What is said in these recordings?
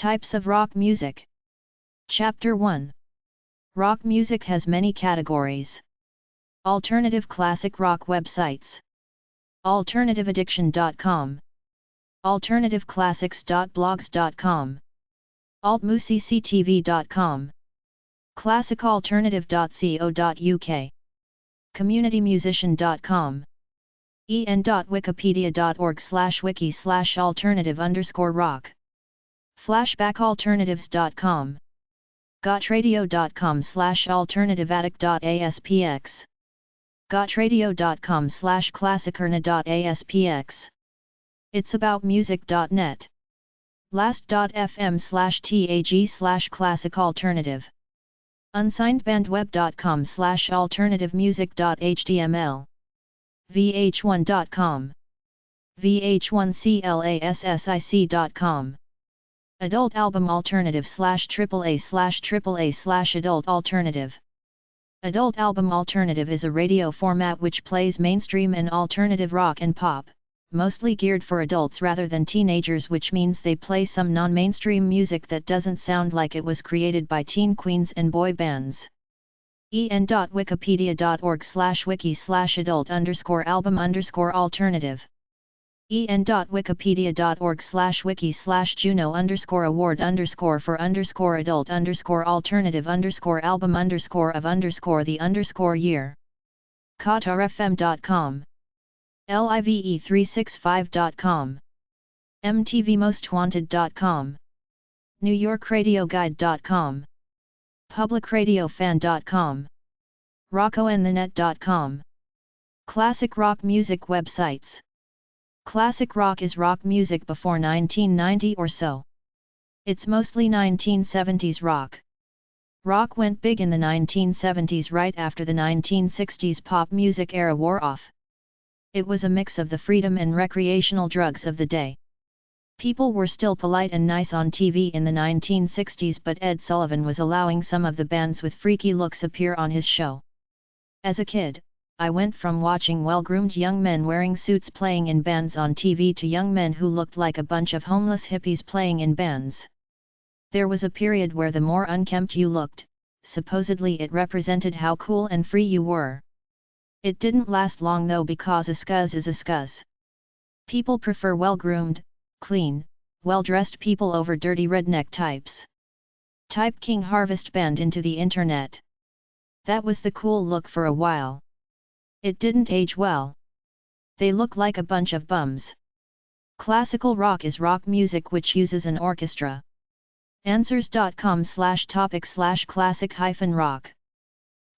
Types of rock music. Chapter 1. Rock music has many categories. Alternative classic rock websites. AlternativeAddiction.com, AlternativeClassics.blogs.com, AltMusicTV.com, ClassicAlternative.co.uk, CommunityMusician.com, en.wikipedia.org/wiki/alternative_rock, FlashbackAlternatives.com, gotradio.com/alternativeaddict.aspx, gotradio.com/classicerna.aspx, itsaboutmusic.net, last.fm/tag/classicalternative, unsignedbandweb.com/alternativemusic.html, vh1.com, vh1classic.com, Adult Album Alternative /AAA/AAA/Adult Alternative. Adult Album Alternative is a radio format which plays mainstream and alternative rock and pop, mostly geared for adults rather than teenagers, which means they play some non-mainstream music that doesn't sound like it was created by teen queens and boy bands. en.wikipedia.org/wiki/adult_album_alternative, en.wikipedia.org/wiki/juno_award_for_alternative_album_of_the_year, qatarfm.com, live365.com, mtvmostwanted.com, newyorkradioguide.com, publicradiofan.com, rockoandthenet.com. Classic rock music websites. Classic rock is rock music before 1990 or so. It's mostly 1970s rock. Rock went big in the 1970s right after the 1960s pop music era wore off. It was a mix of the freedom and recreational drugs of the day. People were still polite and nice on TV in the 1960s, but Ed Sullivan was allowing some of the bands with freaky looks appear on his show. As a kid, I went from watching well-groomed young men wearing suits playing in bands on TV to young men who looked like a bunch of homeless hippies playing in bands. There was a period where the more unkempt you looked, supposedly it represented how cool and free you were. It didn't last long though, because a scuzz is a scuzz. People prefer well-groomed, clean, well-dressed people over dirty redneck types. Type King Harvest Band into the internet. That was the cool look for a while. It didn't age well. They look like a bunch of bums. Classical rock is rock music which uses an orchestra. Answers.com/topic/classic-rock.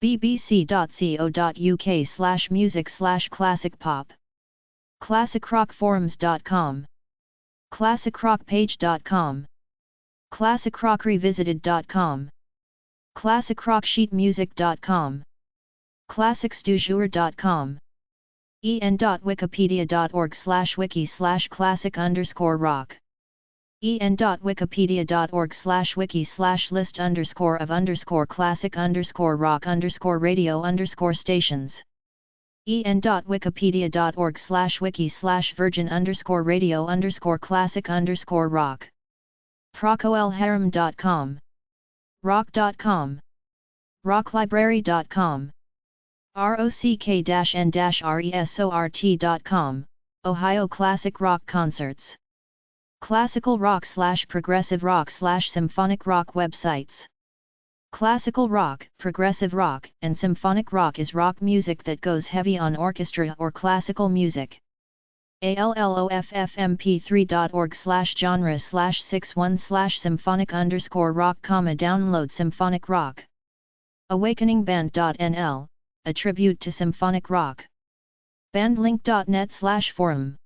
bbc.co.uk/music/classic-pop. classicrockforums.com. classicrockpage.com. classicrockrevisited.com. classicrocksheetmusic.com. classicsdujour.com. en.wikipedia.org/wiki/classic_rock. en.wikipedia.org/list_of_classic_rock_radio_stations. en.wikipedia.org/wiki/virgin_radio_classic_rock. procoelharam.com. rock.com. rocklibrary.com. rock-n-resort.com, Ohio Classic Rock Concerts. Classical rock/progressive rock/symphonic rock websites. Classical rock, progressive rock, and symphonic rock is rock music that goes heavy on orchestra or classical music. alloffmp3.org/genre/61/symphonic_rock, download symphonic rock. awakeningband.nl, a tribute to symphonic rock. bandlink.net/forum.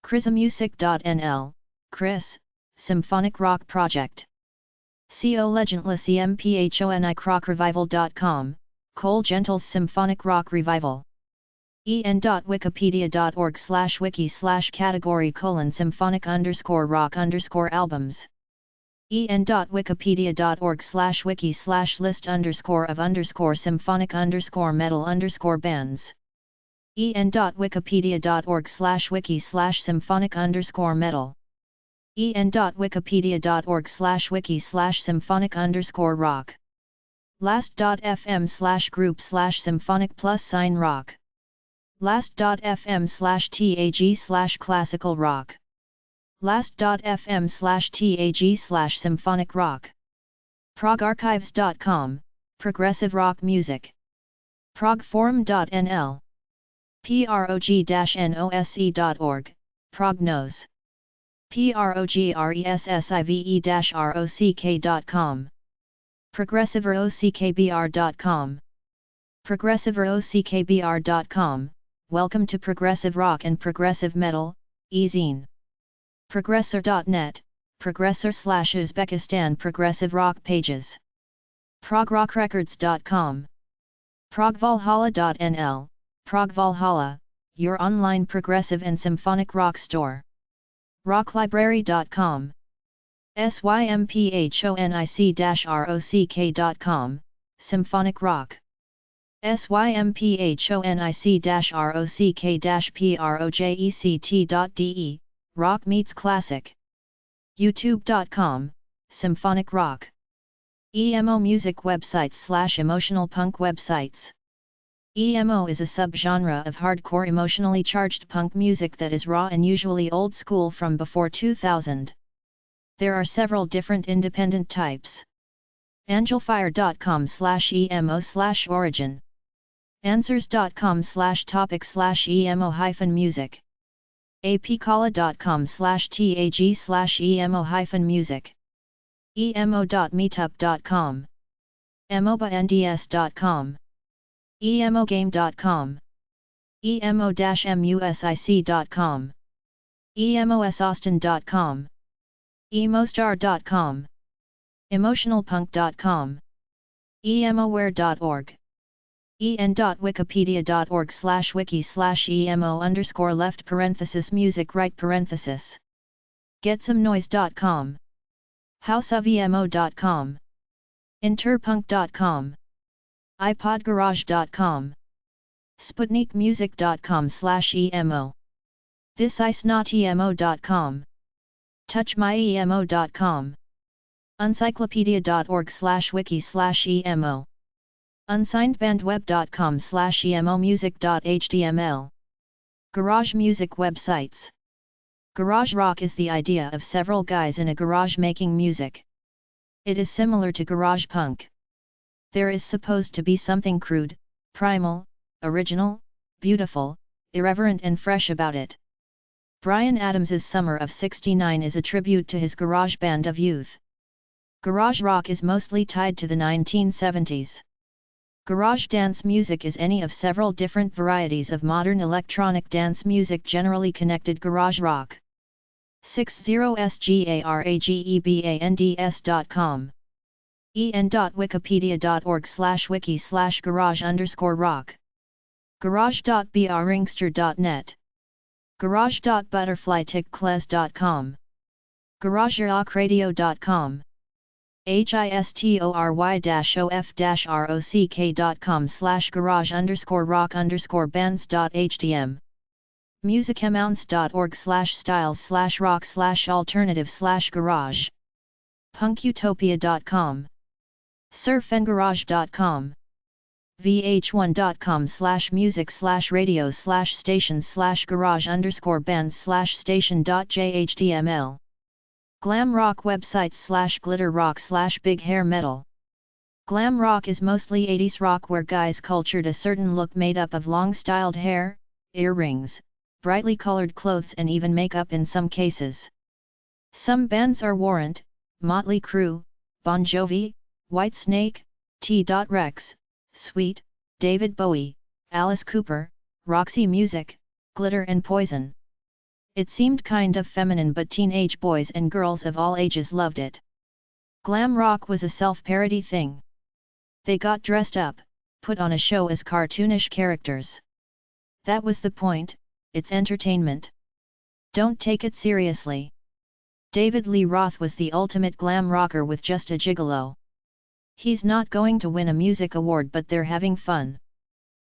chrisamusic.nl, Chris, Symphonic Rock Project. colegentlesemphonicrockrevival.com, Cole Gentle's Symphonic Rock Revival. en.wikipedia.org/wiki/category:"symphonic_rock_albums". en.wikipedia.org/list_of_symphonic_metal_bands. en.wikipedia.org/wiki/symphonic_metal. en.wikipedia.org/wiki/symphonic_rock. last.fm/group/symphonic+rock. last.fm/tag/classical rock. last.fm/tag/symphonic rock. progarchives.com, progressive rock music. progforum.nl. prog-nosce.org, prognos. progressive-rock.com. progressiverockbr.com. progressiverockbr.com, welcome to progressive rock and progressive metal, e-zine. progressor.net, progressor/Uzbekistan progressive rock pages. progrockrecords.com. progvalhalla.nl, progvalhalla, your online progressive and symphonic rock store. rocklibrary.com. symphonicrock.com, symphonic rock. symphonicrock-project.de, rock meets classic. youtube.com, symphonic rock. emo music websites / emotional punk websites. Emo is a subgenre of hardcore emotionally charged punk music that is raw and usually old school from before 2000. There are several different independent types. angelfire.com/emo/origin. answers.com/topic/emo-music. apkala.com/tag/emo-music. emo.meetup.com. emobands.com. emogame.com. emo-music.com. emosaustin.com. emostar.com. emotionalpunk.com. emoware.org. en.wikipedia.org/wiki/emo_left_music right-. getsomenoise.com. houseofemo.com. interpunk.com. ipodgarage.com. sputnikmusic.com/emo. thisicenotemo.com. touchmyemo.com. uncyclopedia.org/wiki/emo. unsignedbandweb.com/emomusic.html. Garage music websites. Garage rock is the idea of several guys in a garage making music. It is similar to garage punk. There is supposed to be something crude, primal, original, beautiful, irreverent and fresh about it. Bryan Adams's Summer of '69 is a tribute to his garage band of youth. Garage rock is mostly tied to the 1970s. Garage dance music is any of several different varieties of modern electronic dance music generally connected garage rock. 60sgaragebands.com. en.wikipedia.org/wiki/garage_rock. garage.bringster.net. garage.butterflytickles.com. garagerock.radio.com. history-of-rock-bands.htm. musicamounts.org/styles/rock/alternative/garage. punkutopia.com. surfengarage.com. vh1.com/music/radio/stations/garage_bands/station.jhtml. Glam rock websites /glitter rock/big hair metal. Glam rock is mostly 80s rock where guys cultured a certain look made up of long styled hair, earrings, brightly colored clothes and even makeup in some cases. Some bands are Warrant, Motley Crue, Bon Jovi, Whitesnake, T.Rex, Sweet, David Bowie, Alice Cooper, Roxy Music, Glitter and Poison. It seemed kind of feminine but teenage boys and girls of all ages loved it. Glam rock was a self-parody thing. They got dressed up, put on a show as cartoonish characters. That was the point, it's entertainment. Don't take it seriously. David Lee Roth was the ultimate glam rocker with Just a Gigolo. He's not going to win a music award but they're having fun.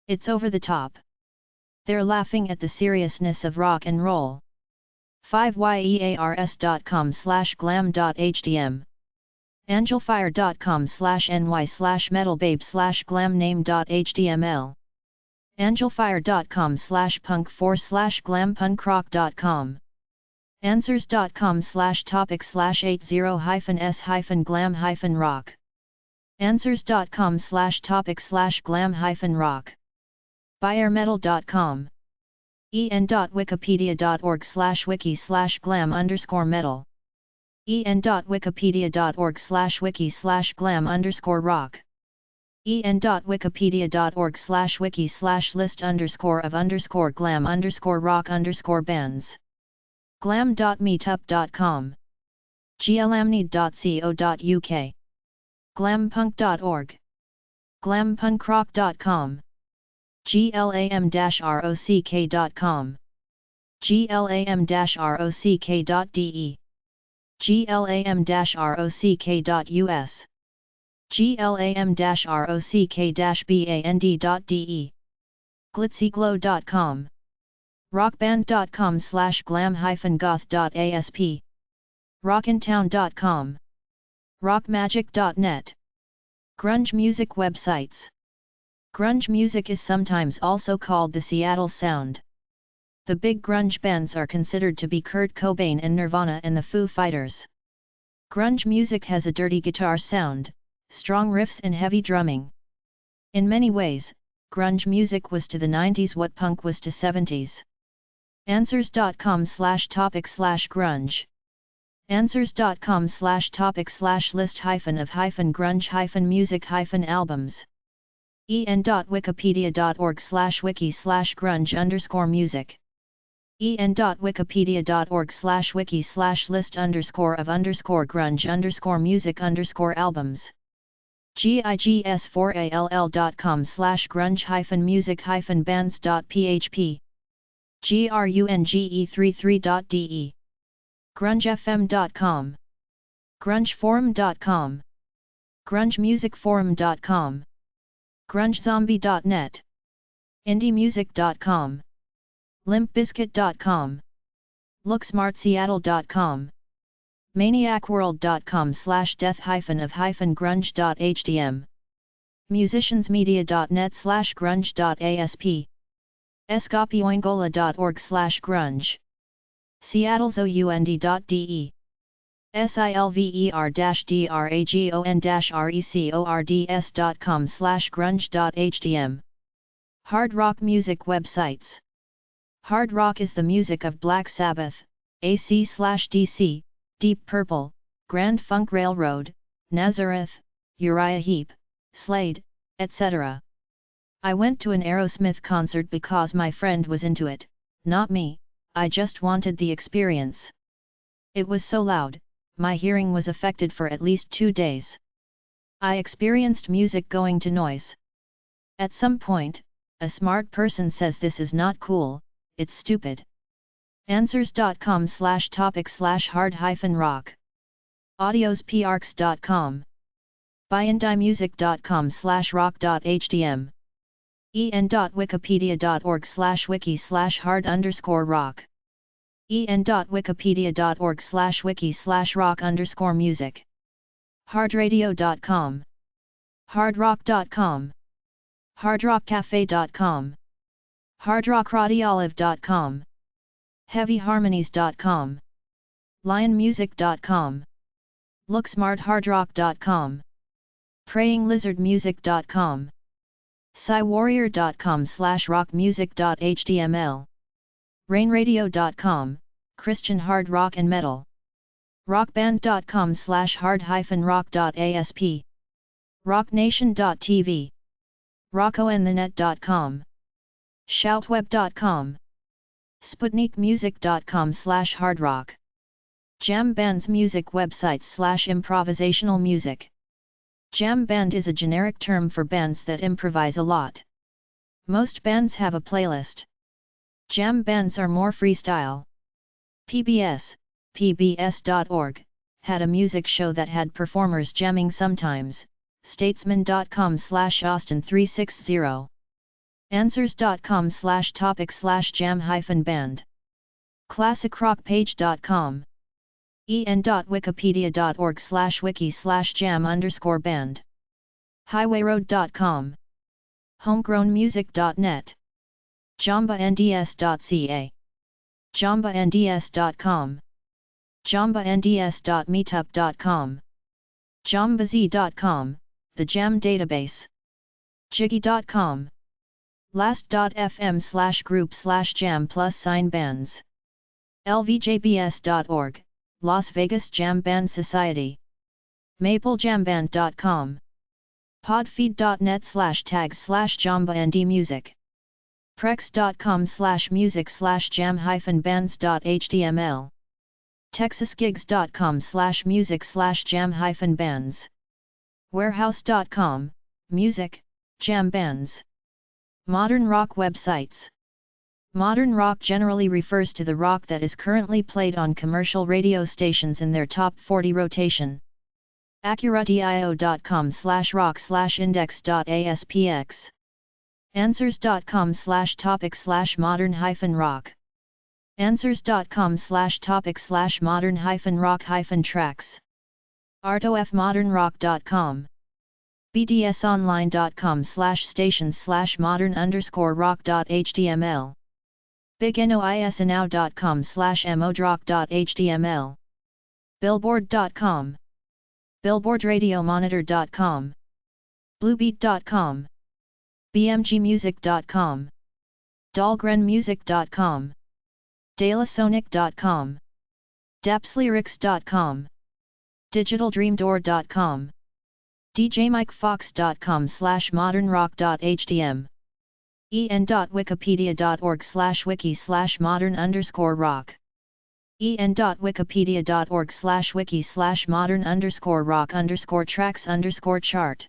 It's over the top. They're laughing at the seriousness of rock and roll. 5years.com/glam.hdm angelfire.com/ny/metalbabe/glamname.html angelfire.com/punk4/glampunkrock.com answers.com/topic/80-s-glam-rock answers.com/topic/glam-rock buyermetal.com en.wikipedia.org/wiki/glam_metal en.wikipedia.org/wiki/glam_rock en.wikipedia.org/wiki/list_of_glam_rock_bands glam.meetup.com glamneed.co.uk glampunk.org glampunkrock.com glam-rock.com glam-rock.de glam-rock.us glam-rock-band.de glitzyglow.com rockband.com/glam-goth.asp rockintown.com rockmagic.net Grunge music websites. Grunge music is sometimes also called the Seattle Sound. The big grunge bands are considered to be Kurt Cobain and Nirvana and the Foo Fighters. Grunge music has a dirty guitar sound, strong riffs and heavy drumming. In many ways, grunge music was to the 90s what punk was to 70s. Answers.com/topic/grunge answers.com/topic/list-of-grunge-music-music-albums en.wikipedia.org/wiki/grunge_music en.wikipedia.org/wiki/list_of_grunge_music_albums gigs4all.com/grunge-music-bands.php grunge33.de grungefm.com grungeforum.com grungemusicforum.com grungezombie.net indiemusic.com limpbizkit.com looksmartseattle.com maniacworld.com/death-of-grunge.hdm musiciansmedia.net/grunge.asp escopioingola.org/grunge seattlesound.de silver-dragon-records.com/grunge.hdm Hard rock music websites. Hard rock is the music of Black Sabbath, AC/DC, Deep Purple, Grand Funk Railroad, Nazareth, Uriah Heep, Slade, etc. I went to an Aerosmith concert because my friend was into it, not me, I just wanted the experience. It was so loud, my hearing was affected for at least 2 days. I experienced music going to noise. At some point, a smart person says this is not cool, it's stupid. Answers.com/topic/hard-rock audiosprx.com buyindymusic.com/rock.hdm en.wikipedia.org/wiki/hard_rock en.wikipedia.org/wiki/rock_music hardradio.com hardrock.com hardrockcafe.com hardrockradiolive.com heavyharmonies.com lionmusic.com looksmarthardrock.com prayinglizardmusic.com psywarrior.com/rockmusic.html rainradio.com Christian hard rock and metal rockband.com/hard-rock.asp rocknation.tv rockoandthenet.com shoutweb.com sputnikmusic.com/hardrock Jam bands music websites/improvisational music. Jam band is a generic term for bands that improvise a lot. Most bands have a playlist. Jam bands are more freestyle. pbs.org, had a music show that had performers jamming sometimes, statesman.com/austin360. Answers.com/topic/jam-band classicrockpage.com. en.wikipedia.org/wiki/jam_band. highwayroad.com. homegrownmusic.net. jambands.ca. jambands.com. jambands.meetup.com. jambaz.com, the Jam database. jiggy.com. last.fm/group/jam+bands. lvjbs.org, Las Vegas Jam Band Society. maplejamband.com. podfeed.net/tags/jamba&dmusic. prex.com/music/jam-bands.html. texasgigs.com/music/jam-bands. warehouse.com, music, jam bands. Modern rock websites. Modern rock generally refers to the rock that is currently played on commercial radio stations in their top 40 rotation. accurateio.com/rock/index.aspx. answers.com/topic/modern-rock. answers.com/topic/modern-rock-tracks. artofmodernrock.com. bdsonline.com/stations/modern_rock.html. bignoisnow.com/modrock.html. billboard.com. billboardradiomonitor.com. bluebeat.com. bmgmusic.com. dahlgrenmusic.com. dalasonic.com. dapslyrics.com. digitaldreamdoor.com. djmikefox.com/modernrock.htm. en.wikipedia.org/wiki/modern_rock. en.wikipedia.org/wiki/modern_rock_tracks_chart.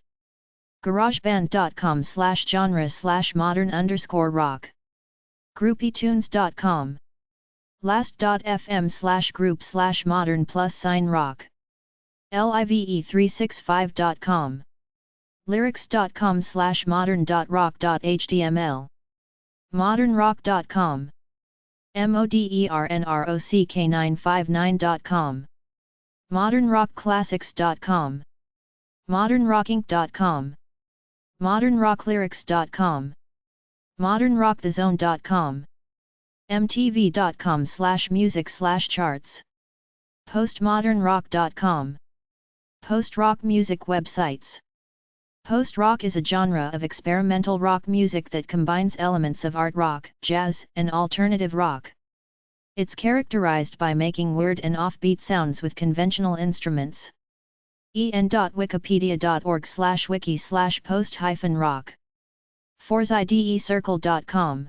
garageband.com/genre/modern_rock. groupietunes.com. last.fm/group/modern+rock. live365.com. lyrics.com/modern.rock.html. modernrock.com. modernrock959.com. modernrockclassics.com. modernrockinc.com. modernrocklyrics.com. modernrockthezone.com. mtv.com/music/charts. postmodernrock.com. Post-rock music websites. Post-rock is a genre of experimental rock music that combines elements of art rock, jazz, and alternative rock. It's characterized by making weird and offbeat sounds with conventional instruments. en.wikipedia.org/wiki/post-rock. forsidecircle.com.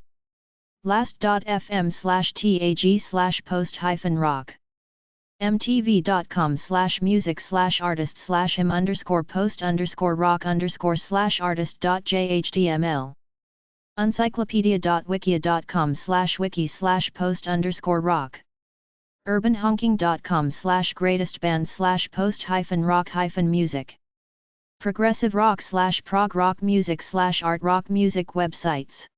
last.fm/tag/post-rock. mtv.com/music/artist/him_post_rock_/artist.jhtml. encyclopedia.wiki.com/wiki/post_rock. urbanhonking.com/greatestband/post-rock-music. progressive rock/prog rock music/art rock music websites.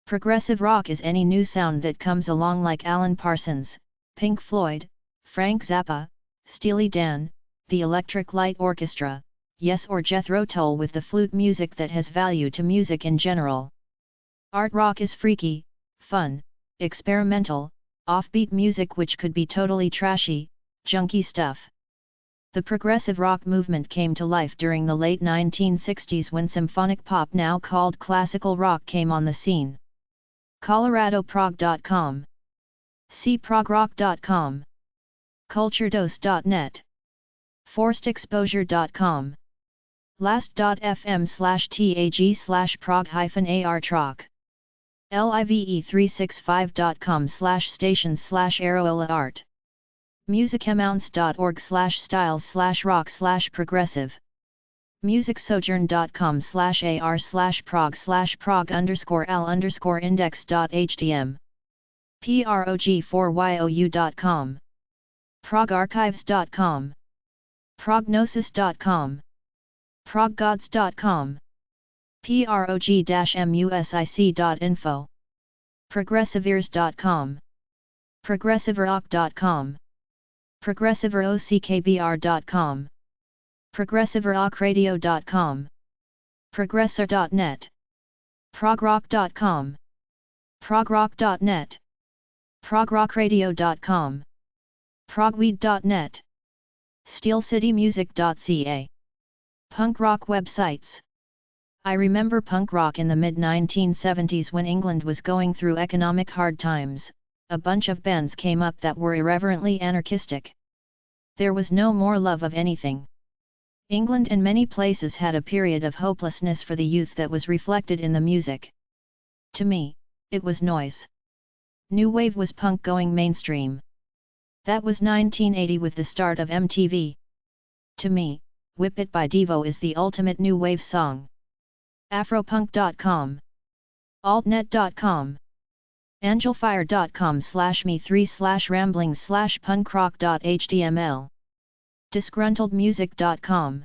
Progressive rock is any new sound that comes along, like Alan Parsons, Pink Floyd, Frank Zappa, Steely Dan, the Electric Light Orchestra, Yes, or Jethro Tull, with the flute music that has value to music in general. Art rock is freaky, fun, experimental, offbeat music which could be totally trashy, junky stuff. The progressive rock movement came to life during the late 1960s when symphonic pop, now called classical rock, came on the scene. coloradoprog.com. cprogrock.com. culturedose.net. forcedexposure.com. last.fm/tag/prog-artrock. live365.com/stations/aerola-art. musicamounts.org/styles/rock/progressive. musicsojourn.com/ar/prog_al_index.htm. prog4you.com. progarchives.com. prognosis.com. proggods.com. prog-music.info. progressiveears.com. progressiverock.com, progressiverockbr.com, progressiverockradio.com, progressor.net, progrock.com, progrock.net, progrockradio.com, progweed.net, steelcitymusic.ca. Punk rock websites. I remember punk rock in the mid-1970s when England was going through economic hard times. A bunch of bands came up that were irreverently anarchistic. There was no more love of anything. England and many places had a period of hopelessness for the youth that was reflected in the music. To me, it was noise. New wave was punk going mainstream. That was 1980 with the start of MTV. To me, Whip It by Devo is the ultimate new wave song. Afropunk.com, altnet.com, angelfire.com/me3/ramblings/punkrock.html, disgruntledmusic.com,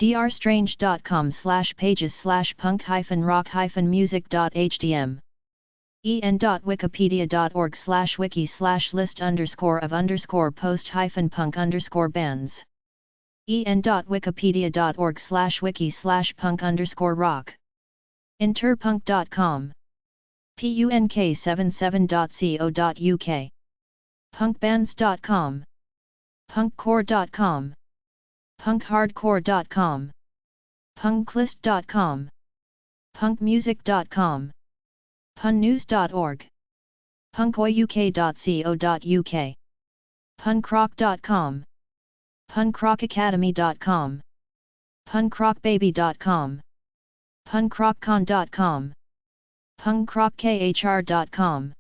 drstrange.com/pages/punk-rock-music.htm, en.wikipedia.org/wiki/list_of_post-punk_bands, en.wikipedia.org/wiki/punk_rock, interpunk.com, punk77.co.uk, punkbands.com, punkcore.com, punkhardcore.com, punklist.com, punkmusic.com, punnews.org, punkoyuk.co.uk, punkrock.com, punkrockacademy.com, punkrockbaby.com, punkrockcon.com, punkrockKHR.com,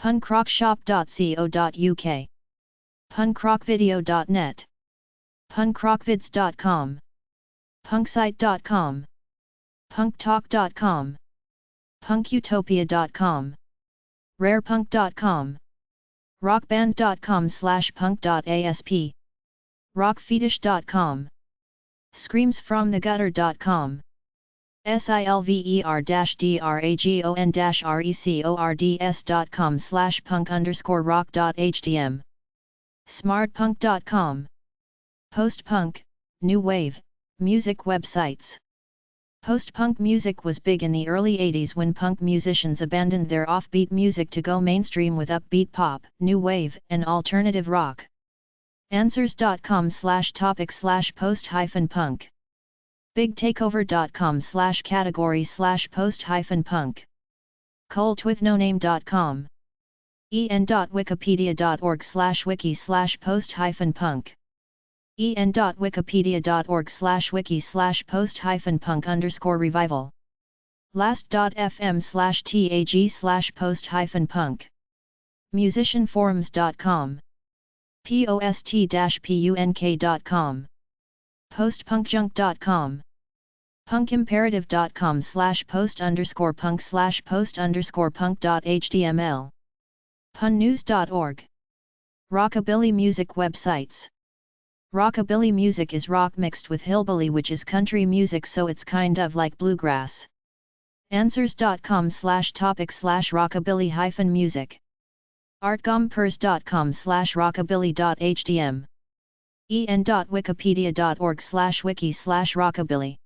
punkrockshop.co.uk, punkrockvideo.net, punkrockvids.com, punksite.com, punktalk.com, punkutopia.com, rarepunk.com, rockband.com/punk.asp, rockfetish.com, screamsfromthegutter.com, silver-dragon.com/punk_rock.htm, smartpunk.com, post-punk, new wave, music websites. Post-punk music was big in the early 80s when punk musicians abandoned their offbeat music to go mainstream with upbeat pop, new wave, and alternative rock. Answers.com/topic/post-punk, bigtakeover.com/category/post-punk, coltwithnoname.com, en.wikipedia.org/wiki/post-punk, en.wikipedia.org/wiki/post-punk_revival, last.fm/tag/post-punk, musicianforums.com, post-punk.com, postpunkjunk.com, punkimperative.com/post_punk/post_punk.html, punnews.org, rockabilly music websites. Rockabilly music is rock mixed with hillbilly, which is country music, so it's kind of like bluegrass. Answers.com/topic/rockabilly-music, artgompers.com/rockabilly.htm, en.wikipedia.org/wiki/rockabilly,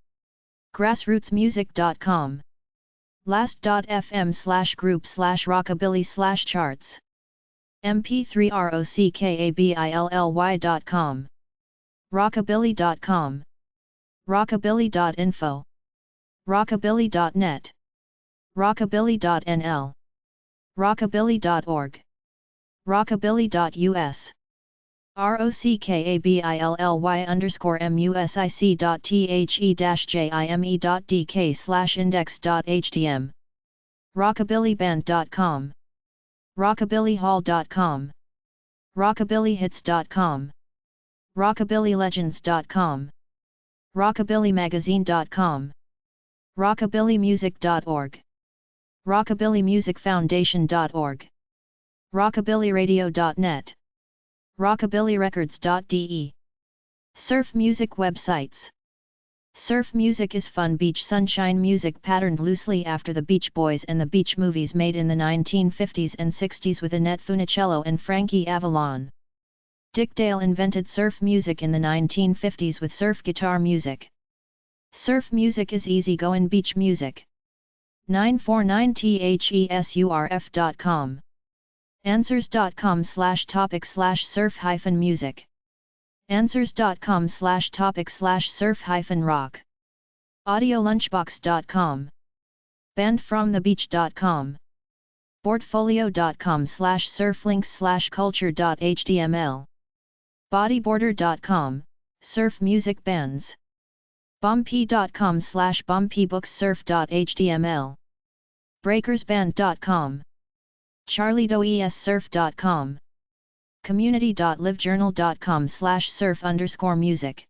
grassrootsmusic.com, last.fm/group/rockabilly/charts, mp3rockkabilly.com, rockabilly.com, rockabilly.info, rockabilly.net, rockabilly.nl, rockabilly.org, rockabilly.us, rockability.music.the-jime.dk/index.htm, rockabillyband.com, rockabillyhall.com, rockabillyhits.com, rockabillylegends.com, rockabillymagazine.com, rockabillymusic.org, rockabillymusicfoundation.org, rockabillyradio.net, rockabillyrecords.de. Surf music websites. Surf music is fun beach sunshine music patterned loosely after the Beach Boys and the beach movies made in the 1950s and 60s with Annette Funicello and Frankie Avalon. Dick Dale invented surf music in the 1950s with surf guitar music. Surf music is easygoing beach music. 949thesurf.com. Answers.com/topic/surf-music. Answers.com/topic/surf-rock. Audiolunchbox.com. Bandfromthebeach.com. Portfolio.com/surflinks/culture.html. Bodyboarder.com, surf music bands. Bombp.com/bombpbookssurf.html. Breakersband.com. charliedoessurf.com. community.livejournal.com/surf_music.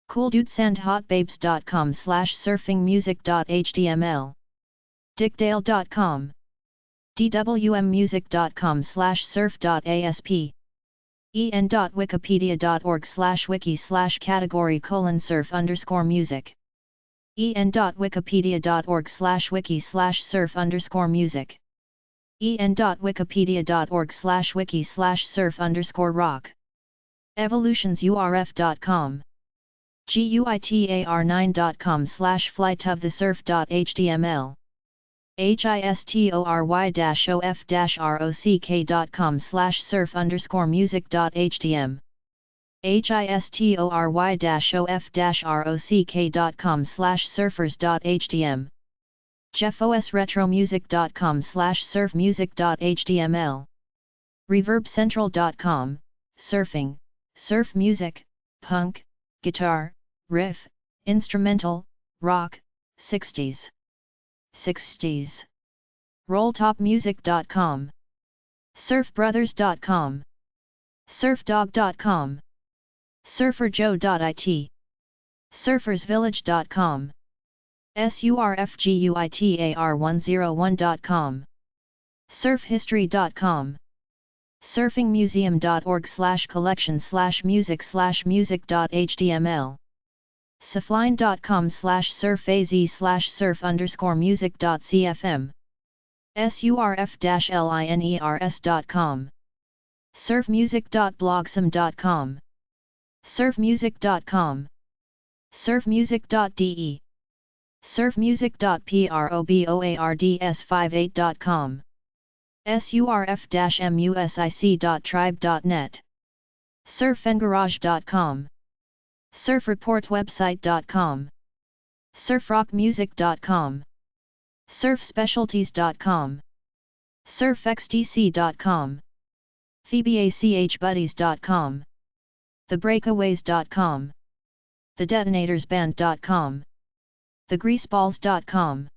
cooldudesandhotbabes.com/surfingmusic.html. dickdale.com. dwmmusic.com/surf.asp. en.wikipedia.org/wiki/category:surf_music. en.wikipedia.org/wiki/surf_music. en.wikipedia.org/wiki/surf_rock. evolutionsurf.com. guitar9.com/flightofthesurf.html. history-of-rock.com/surf_music.htm. history-of-rock.com/surfers.htm. jeffosretromusic.com/surfmusic.html. reverbcentral.com, surfing, surf music, punk, guitar, riff, instrumental, rock, 60s. rolltopmusic.com. surfbrothers.com. surfdog.com. surferjoe.it. surfersvillage.com. surfguitar101.com. surfhistory.com. surfingmuseum.org/collection/music/music.html. surfline.com/surfaz/surf_music.cfm. surf-liners.com. surfmusic.blogsome.com. surfmusic.com. surfmusic.de. surfmusic.proboards58.com. surf-music.tribe.net. surfengarage.com. surfreportwebsite.com. surfrockmusic.com. surfspecialties.com. surfxdc.com. thebachbuddies.com. thebreakaways.com. thedetonatorsband.com. thegreaseballs.com.